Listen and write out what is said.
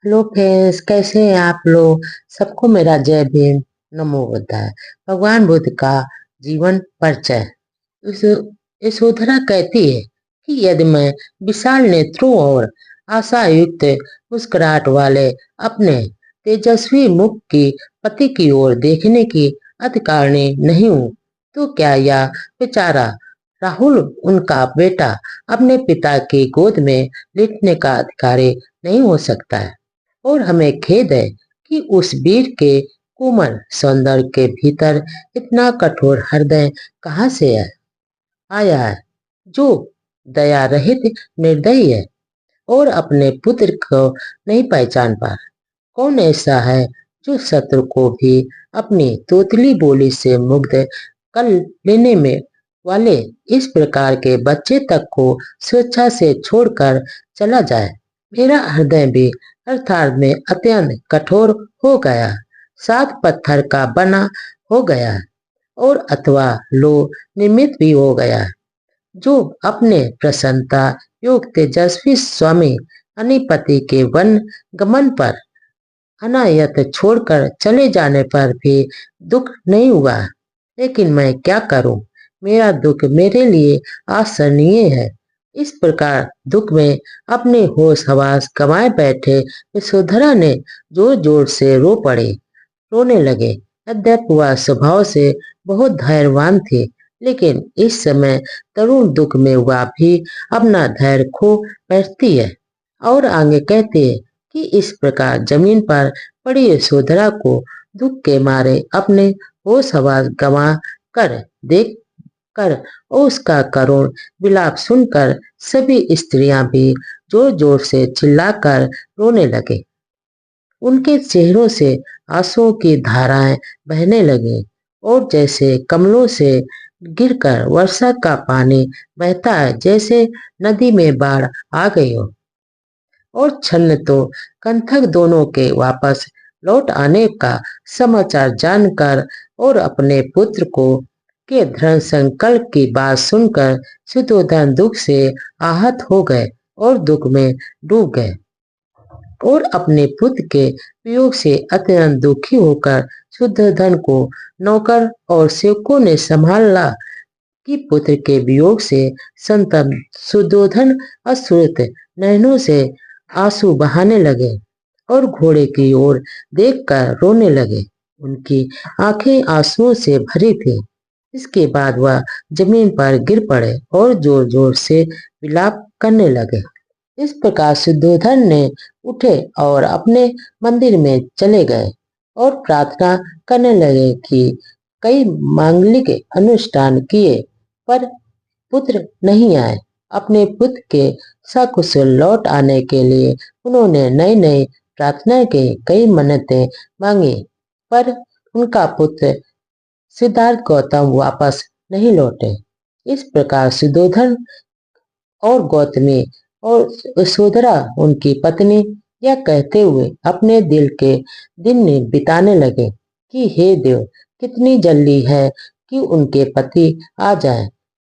Hello friends, कैसे हैं आप लोग। सबको मेरा जय भीम, नमो बुद्धाय। भगवान बुद्ध का जीवन परिचय। इस यशोधरा कहती है कि यदि मैं विशाल नेत्रों और आशायुक्त मुस्कुराहट वाले अपने तेजस्वी मुख की पति की ओर देखने की अधिकारिणी नहीं हूँ, तो क्या यह बेचारा राहुल, उनका बेटा, अपने पिता की गोद में लेटने का अधिकारी नहीं हो सकता है। और हमें खेद है कि उस वीर के कोमल सौंदर्य के भीतर इतना कठोर हृदय कहाँ से आया है, जो दया रहित निर्दयी है और अपने पुत्र को नहीं पहचान पा। कौन ऐसा है जो शत्रु को भी अपनी तोतली बोली से मुग्ध कर लेने में वाले इस प्रकार के बच्चे तक को स्वेच्छा से छोड़कर चला जाए। मेरा हृदय भी अर्थात में अत्यंत कठोर हो गया, सात पत्थर का बना हो गया और अथवा लो निमित भी हो गया, जो अपने प्रसन्नता योग तेजस्वी स्वामी अनिपति के वन गमन पर अनायत छोड़कर चले जाने पर भी दुख नहीं हुआ। लेकिन मैं क्या करूं, मेरा दुख मेरे लिए असहनीय है। इस प्रकार दुख में अपने होश हवास गंवाए बैठे यशोधरा ने जोर जोर से रो पड़े, रोने लगे। यद्यपि वह स्वभाव से बहुत धैर्यवान थी, लेकिन इस समय तरुण दुख में वह भी अपना धैर्य खो बैठती है और आगे कहती है कि इस प्रकार जमीन पर पड़ी यशोधरा को दुख के मारे अपने होश हवास गंवा कर देख कर और उसका करुण विलाप सुनकर सभी स्त्रियां भी जोर जोर से चिल्लाकर रोने लगे। उनके चेहरों से आंसुओं की धाराएं बहने लगी और जैसे कमलों से गिरकर वर्षा का पानी बहता है, जैसे नदी में बाढ़ आ गई हो। और छन्न तो कंथक दोनों के वापस लौट आने का समाचार जानकर और अपने पुत्र को के दृढ़ संकल्प की बात सुनकर सुधोधन दुख से आहत हो गए और दुख में डूब गए और अपने पुत्र के वियोग से अत्यंत दुखी होकर शुद्धोधन को नौकर और सेवकों ने संभाला कि पुत्र के वियोग से संतप्त शुद्धोधन अश्रुत नयनों से आंसू बहाने लगे और घोड़े की ओर देखकर रोने लगे। उनकी आंखें आंसुओं से भरी थी। इसके बाद वह जमीन पर गिर पड़े और जोर जोर से विलाप करने लगे। इस प्रकार शुद्धोधन ने उठे और अपने मंदिर में चले गए और प्रार्थना करने लगे कि कई मांगलिक अनुष्ठान किए पर पुत्र नहीं आए। अपने पुत्र के सकुशल लौट आने के लिए उन्होंने नई नई प्रार्थना की, कई मन्नतें मांगी, पर उनका पुत्र सिद्धार्थ गौतम वापस नहीं लौटे। इस प्रकार सुधोधन और गौतमी और यशोधरा उनकी पत्नी यह कहते हुए अपने दिल के दिन बिताने लगे कि हे देव, कितनी जल्दी है कि उनके पति आ जाएं